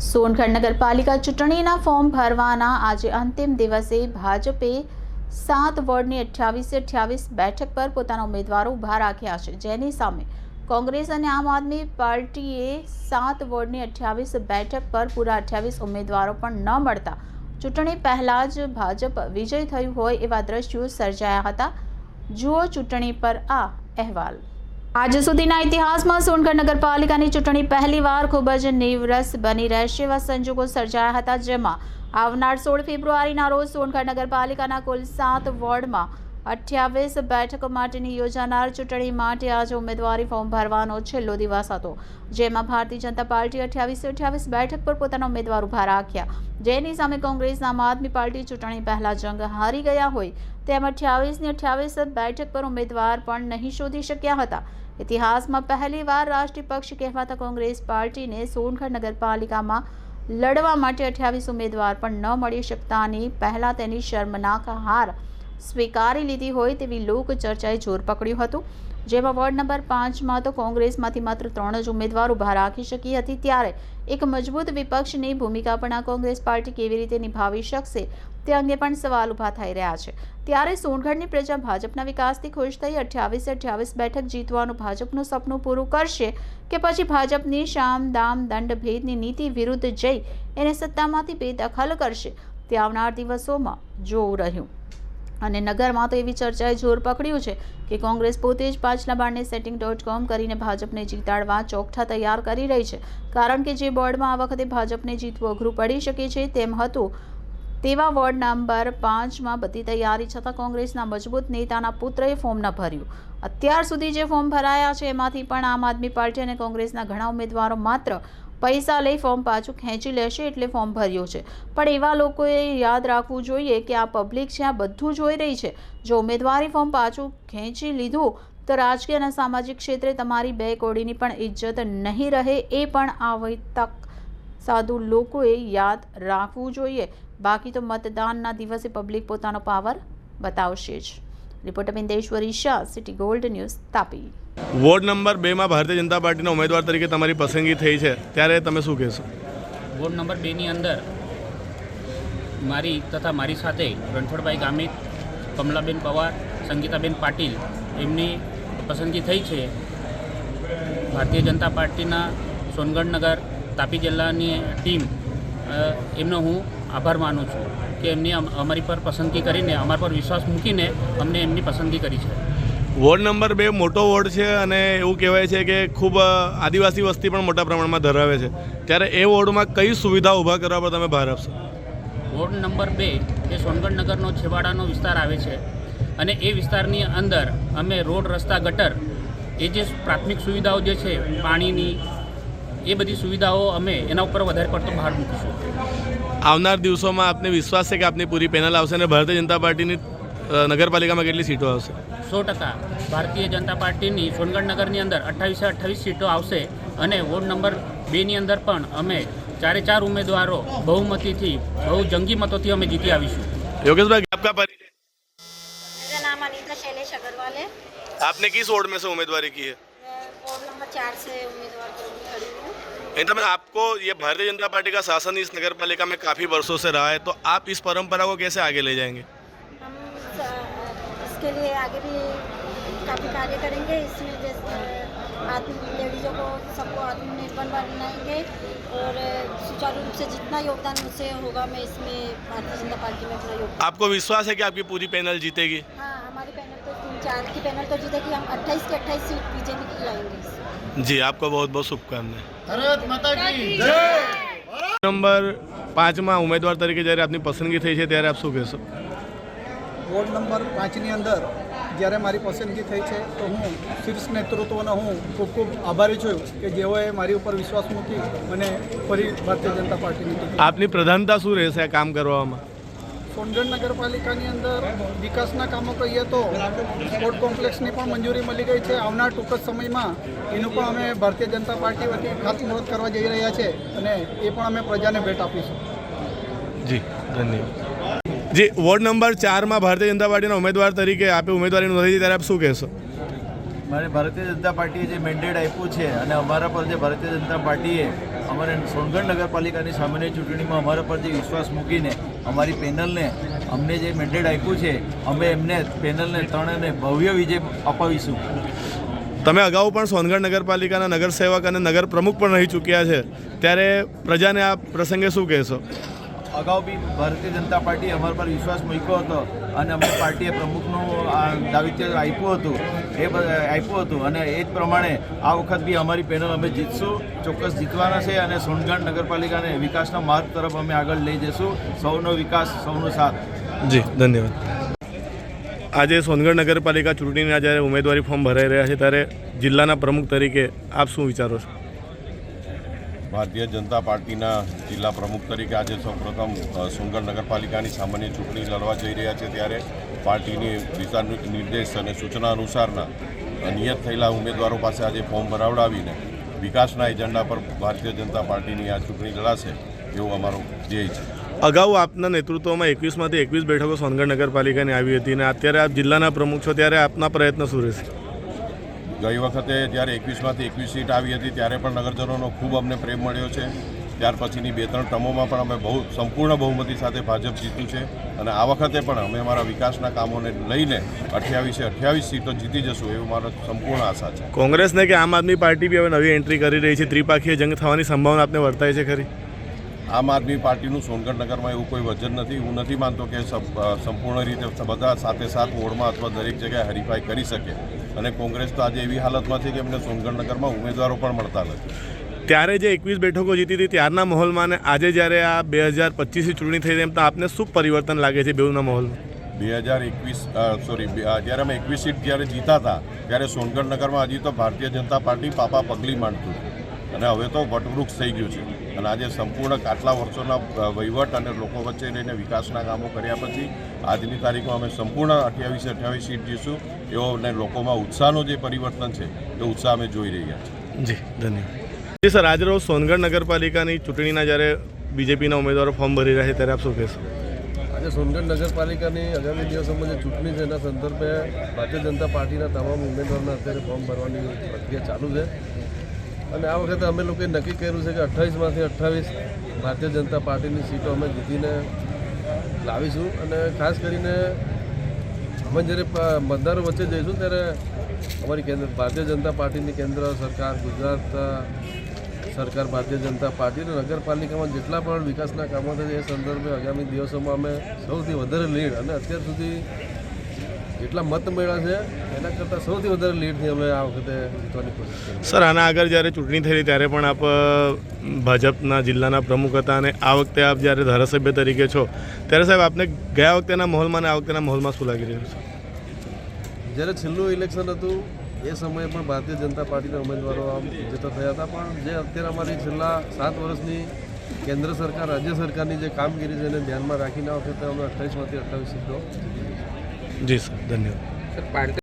સોનગઢ નગરપાલિકા ચૂંટણીના ફોર્મ ભરવાના આજે અંતિમ દિવસે ભાજપે 7 વોર્ડની 28 બેઠક પર પોતાના ઉમેદવારો ઊભા રાખ્યા છે, જેની સામે કોંગ્રેસ અને આમ આદમી પાર્ટીએ 7 વોર્ડની 28 બેઠક પર પૂરા 28 ઉમેદવારો પણ ન મળતા ચૂંટણી પહેલા જ ભાજપ વિજય થયું હોય એવા દ્રશ્યો સર્જાયા હતા। જુઓ ચૂંટણી પર આ અહેવાલ। આજ સુધીના ઇતિહાસમાં સોનગઢ નગરપાલિકાની ચૂંટણી પહેલીવાર ખૂબ જ નીરસ બની રહેશે એવા સંજોગો સર્જાયા હતા, જેમાં આવનાર 16 ફેબ્રુઆરીના રોજ સોનગઢ નગરપાલિકાના કુલ 7 વોર્ડમાં 28 બેઠકો માટેની યોજાનાર ચૂંટણી માટે આજે ઉમેદવારી ફોર્મ ભરવાનો છેલ્લો દિવસ હતો, જેમાં ભારતીય જનતા પાર્ટી 28 બેઠક પર પોતાના ઉમેદવાર ઊભા રાખ્યા, જેની સામે કોંગ્રેસના આમ આદમી પાર્ટી ચૂંટણી પહેલા જંગ હારી ગયા હોય તેમ 28ની 28 બેઠક પર ઉમેદવાર પણ નહીં શોધી શક્યા હતા। ઇતિહાસમાં પહેલીવાર રાષ્ટ્રીય પક્ષ કહેવાતા કોંગ્રેસ પાર્ટીને સોનગઢ નગરપાલિકામાં લડવા માટે 28 ઉમેદવાર પણ ન મળી શકતાની પહેલા તેની શર્મનાક હાર સ્વીકારી લીધી હોય તેવી લોક ચર્ચાએ જોર પકડ્યું હતું, જેમાં વોર્ડ નંબર 5માં તો કોંગ્રેસમાંથી માત્ર 3 જ ઉમેદવાર ઊભા રાખી શકી હતી। ત્યારે એક મજબૂત વિપક્ષની ભૂમિકા પણ આ કોંગ્રેસ પાર્ટી કેવી રીતે નિભાવી શકશે તે અંગે પણ સવાલ ઊભા થઈ રહ્યા છે। ત્યારે સોનગઢની પ્રજા ભાજપના વિકાસથી ખુશ થઈ 28 બેઠક જીતવાનું ભાજપનું સપનું પૂરું કરશે કે પછી ભાજપની શામ દામ દંડ ભેદની નીતિ વિરુદ્ધ જઈ એને સત્તામાંથી બેદખલ કરશે તે આવનાર દિવસોમાં જોવું રહ્યું। અને નગરમાં તો એવી ચર્ચાએ જોર પકડ્યું છે કે કોંગ્રેસ પોતે જ પાછલા બારને setting.com કરીને ભાજપને જીતાડવા ચોકઠા તૈયાર કરી રહી છે, કારણ કે જે બોર્ડમાં આ વખતે ભાજપને જીતવું અઘરું પડી શકે છે તેમ હતું, તેવા વોર્ડ નંબર 5માં બધી તૈયારી છતાં કોંગ્રેસના મજબૂત નેતાના પુત્રએ ફોર્મ ન ભર્યું। અત્યાર સુધી જે ફોર્મ ભરાયા છે એમાંથી પણ આમ આદમી પાર્ટી અને કોંગ્રેસના ઘણા ઉમેદવારો માત્ર પૈસા લઈ ફોર્મ પાછું ખેંચી લેશે એટલે ફોર્મ ભર્યું છે, પણ એવા લોકોએ યાદ રાખવું જોઈએ કે આ પબ્લિક છે, આ બધું જોઈ રહી છે। જો ઉમેદવારી ફોર્મ પાછું ખેંચી લીધું તો રાજકીય અને સામાજિક ક્ષેત્રે તમારી 2 કોડીની પણ ઇજ્જત નહીં રહે, એ પણ આવી તક સાધુ લોકોએ યાદ રાખવું જોઈએ। બાકી તો મતદાનના દિવસે પબ્લિક પોતાનો પાવર બતાવશે જ। Reporter Bindeshwari Shah, city gold news, Tapi. Ward number 2માં ભારતીય જનતા પાર્ટીના ઉમેદવાર તરીકે તમારી પસંદગી થઈ છે, ત્યારે તમે શું કહેશો? વોર્ડ નંબર 2ની અંદર મારી તથા મારી સાથે રણછોડભાઈ ગામિત, કમલાબેન પવાર, સંગીતાબેન પાટીલ એમની પસંદગી થઈ છે। ભારતીય જનતા પાર્ટીના સોનગઢ નગર તાપી જિલ્લાની ટીમ એમનો હું આભાર માનું છું કે એમની અમારી પર પસંદગી કરીને, અમારા પર વિશ્વાસ મૂકીને અમને એમની પસંદગી કરી છે। વોર્ડ નંબર 2 મોટો વોર્ડ છે અને એવું કહેવાય છે કે ખૂબ આદિવાસી વસ્તી પણ મોટા પ્રમાણમાં ધરાવે છે, ત્યારે એ વોર્ડમાં કઈ સુવિધા ઊભા કરવા પર તમે ભાર આપશો? વોર્ડ નંબર 2 એ સોનગઢ નગરનો છેવાડાનો વિસ્તાર આવે છે અને એ વિસ્તારની અંદર અમે રોડ, રસ્તા, ગટર, એ જે પ્રાથમિક સુવિધાઓ જે છે પાણીની, એ બધી સુવિધાઓ અમે એના ઉપર વધારે પડતો ભાર મૂકીશું। આવનાર દિવસોમાં આપને વિશ્વાસ છે કે આપની પૂરી પેનલ આવશે અને ભારતીય જનતા પાર્ટીની નગરપાલિકામાં કેટલી સીટો આવશે? 100% ભારતીય જનતા પાર્ટીની સોનગઢ નગરની અંદર 28 સીટો આવશે અને વોર્ડ નંબર 2ની અંદર પણ અમે 4 ઉમેદવારો बहुमतीથી, बहु जंगी मतों અમે जीती आવીશું। योगेश भाई, आपका परिचय? मेरा नाम अनीता शैलेश अग्रवाल है। आपने किस वार्ड में से उम्मीदवारी की है? मैं वार्ड नंबर 4 से उम्मीदवार के रूप में खड़ी हूँ। एकदम, आपको ये भारतीय जनता पार्टी का शासन इस नगर पालिका में काफ़ी वर्षों से रहा है, तो आप इस परंपरा को कैसे आगे ले जाएंगे? हम इसके लिए आगे भी काफ़ी कार्य करेंगे। इसमें जैसे लेडीज़ों को सबको आत्मनिर्भर बनाएंगे और सुचारू रूप से जितना योगदान मुझसे होगा मैं इसमें भारतीय जनता पार्टी में अपना योगदान। आपको विश्वास है कि आपकी पूरी पैनल जीतेगी? हाँ, हमारी पैनल तो 3-4 की पैनल तो जीतेगी। हम 28 की 28 सीट बीजेपी की लाएंगे। जी, आपको बहुत बहुत शुभकामनाएं। भारत माता की जय। નંબર 5માં ઉમેદવાર તરીકે જ્યારે આપની પસંદગી થઈ છે ત્યારે આપ શું કહેશો? વોર્ડ નંબર 5ની અંદર જ્યારે મારી પસંદગી થઈ છે તો હું શીર્ષ નેતૃત્વનો હું ખૂબ ખૂબ આભારી છું કે જેઓએ મારી ઉપર વિશ્વાસ મૂકી મને ફરી ભારતીય જનતા પાર્ટીની ટિકિટ। આપની પ્રધાનતા શું રહેશે આ કામ કરવામાં? સોનગઢ નગરપાલિકાની અંદર વિકાસના કામો કહીએ તો સ્પોર્ટ કોમ્પ્લેક્સની પણ મંજૂરી મળી ગઈ છે। આવનાર ટૂંક જ સમયમાં એનું પણ અમે ભારતીય જનતા પાર્ટી વતી ખાતમુહૂર્ત કરવા જઈ રહ્યા છે અને એ પણ અમે પ્રજાને ભેટ આપીશું। જી, ધન્યવાદ। जी, वोर्ड नंबर 4માં ભારતીય જનતા પાર્ટીના ઉમેદવાર તરીકે આપે ઉમેદવારી નોંધાવી છે, ત્યારે આપ શું કહેશો? મારે ભારતીય જનતા પાર્ટીએ જે મેન્ડેટ આપ્યું છે અને અમારા પર જે ભારતીય જનતા પાર્ટીએ અમારે સોનગઢ નગરપાલિકાની સામેની ચૂંટણીમાં અમારા પર જે વિશ્વાસ મૂકીને અમારી પેનલને અમને જે મેન્ડેટ આપ્યું છે, અમે એમને પેનલને 3 ભવ્ય વિજય અપાવીશું. તમે અગાઉ પણ સોનગઢ નગરપાલિકાના નગરસેવક અને નગર પ્રમુખ પણ રહી ચૂક્યા છે, ત્યારે પ્રજાને આ પ્રસંગે શું કહેશો? અગાઉ બી ભારતીય જનતા પાર્ટી અમારા પર વિશ્વાસ મૂક્યો હતો અને અમે પાર્ટીએ પ્રમુખનું દાયિત્વ આપ્યું હતું અને એ જ પ્રમાણે આ વખત બી અમારી પેનલ અમે જીતશું, ચોક્કસ જીતવાના છે અને સોનગઢ નગરપાલિકાને વિકાસના માર્ગ તરફ અમે આગળ લઈ જઈશું. સૌનો વિકાસ, સૌનો સાથ. જી, ધન્યવાદ. આજે સોનગઢ નગરપાલિકા ચૂંટણીના જ્યારે ઉમેદવારી ફોર્મ ભરાઈ રહ્યા છે, ત્યારે જિલ્લાના પ્રમુખ તરીકે આપ શું વિચારો છો? ભારતીય જનતા પાર્ટીના જિલ્લા પ્રમુખ તરીકે આજે સૌપ્રથમ સોનગઢ નગરપાલિકાની સામાન્ય ચૂંટણી લડવા જઈ રહ્યા છે, ત્યારે પાર્ટીની દિશા નિર્દેશ અને સૂચના અનુસારના નિયત થયેલા ઉમેદવારો પાસે આજે ફોર્મ ભરાવડાવીને વિકાસના એજન્ડા પર ભારતીય જનતા પાર્ટીની આ ચૂંટણી લડાશે એવો અમારો ધ્યેય છે. અગાઉ આપના નેતૃત્વમાં 21માંથી 21 બેઠકો સોનગઢ નગરપાલિકાની આવી હતી અને અત્યારે આપ જિલ્લાના પ્રમુખ છો, ત્યારે આપના પ્રયત્ન શું રહેશે? ગઈ વખતે જ્યારે 21માંથી 21 સીટ આવી હતી ત્યારે પણ નગરજનોનો ખૂબ અમને પ્રેમ મળ્યો છે. ત્યાર પછીની 2-3 ટર્મોમાં પણ અમે સંપૂર્ણ બહુમતી સાથે ભાજપ જીત્યું છે અને આ વખતે પણ અમે અમારા વિકાસના કામોને લઈને 28 સીટો જીતી જશું એવી મારો સંપૂર્ણ આશા છે. કોંગ્રેસને કે આમ આદમી પાર્ટી બી હવે નવી એન્ટ્રી કરી રહી છે, ત્રિપાખીય જંગ થવાની સંભાવના આપને વર્તાય છે ખરી? આમ આદમી પાર્ટીનું સોનગઢ નગરમાં એવું કોઈ વજન નથી. હું નથી માનતો કે સંપૂર્ણ રીતે બધા સાથે વોર્ડમાં અથવા દરેક જગ્યાએ હરીફાઈ કરી શકે અને કોંગ્રેસ તો આજે એવી હાલતમાં છે કે એમને સોનગઢ નગરમાં ઉમેદવારો પણ મળતા નથી. ત્યારે જે 21 બેઠકો જીતી હતી ત્યારના માહોલમાં અને આજે જ્યારે આ 2025ની ચૂંટણી થઈ એમ તો આપને શું પરિવર્તન લાગે છે બેઉના માહોલમાં? 2021 જ્યારે અમે 21 સીટ જ્યારે જીતા હતા ત્યારે સોનગઢ નગરમાં હજી તો ભારતીય જનતા પાર્ટી પાપા પગલી માંડતું અને હવે તો વટવૃક્ષ થઈ ગયું છે અને આજે સંપૂર્ણ આટલા વર્ષોના વહીવટ અને લોકો વચ્ચે રહીને વિકાસના કામો કર્યા પછી આજની તારીખમાં અમે સંપૂર્ણ 28 સીટ જીતશું એવો અને લોકોમાં ઉત્સાહનો જે પરિવર્તન છે એ ઉત્સાહ અમે જોઈ રહ્યા છીએ. જી, ધન્યવાદ. જી સર, આજરોજ સોનગઢ નગરપાલિકાની ચૂંટણીના જ્યારે બીજેપીના ઉમેદવારો ફોર્મ ભરી રહ્યા છે ત્યારે આપ શું કહેશો? આજે સોનગઢ નગરપાલિકાની આગામી દિવસોમાં જે ચૂંટણી છે એના સંદર્ભે ભારતીય જનતા પાર્ટીના તમામ ઉમેદવારોના અત્યારે ફોર્મ ભરવાની પ્રક્રિયા ચાલુ છે અને આ વખતે અમે લોકોએ નક્કી કર્યું છે કે 28માંથી 28 ભારતીય જનતા પાર્ટીની સીટો અમે જીતીને લાવીશું અને ખાસ કરીને અમે જ્યારે મતદારો વચ્ચે જઈશું ત્યારે અમારી ભારતીય જનતા પાર્ટીની કેન્દ્ર સરકાર, ગુજરાત સરકાર, ભારતીય જનતા પાર્ટી અને નગરપાલિકામાં જેટલા પણ વિકાસના કામો થશે એ સંદર્ભે આગામી દિવસોમાં અમે સૌથી વધારે લીડ અને અત્યાર સુધી જેટલા મત મળ્યા છે એના કરતાં સૌથી વધારે લીડથી અમે આ વખતે જીતવાની કોશિશ કરી. સર, આના આગળ જ્યારે ચૂંટણી થઈ ત્યારે પણ આપ ભાજપના જિલ્લાના પ્રમુખ હતા અને આ વખતે આપ જ્યારે ધારાસભ્ય તરીકે છો ત્યારે સાહેબ આપને ગયા વખતેના માહોલમાં અને આ વખતેના માહોલમાં શું લાગી રહ્યું છે? જ્યારે છેલ્લું ઇલેક્શન હતું એ સમયે પણ ભારતીય જનતા પાર્ટીના ઉમેદવારો વિજેતા થયા હતા, પણ જે અત્યારે અમારી છેલ્લા 7 વર્ષની કેન્દ્ર સરકાર, રાજ્ય સરકારની જે કામગીરી છે એને ધ્યાનમાં રાખીને આ વખતે અમે 28માંથી 28 સીટો. જી સર, ધન્યવાદ.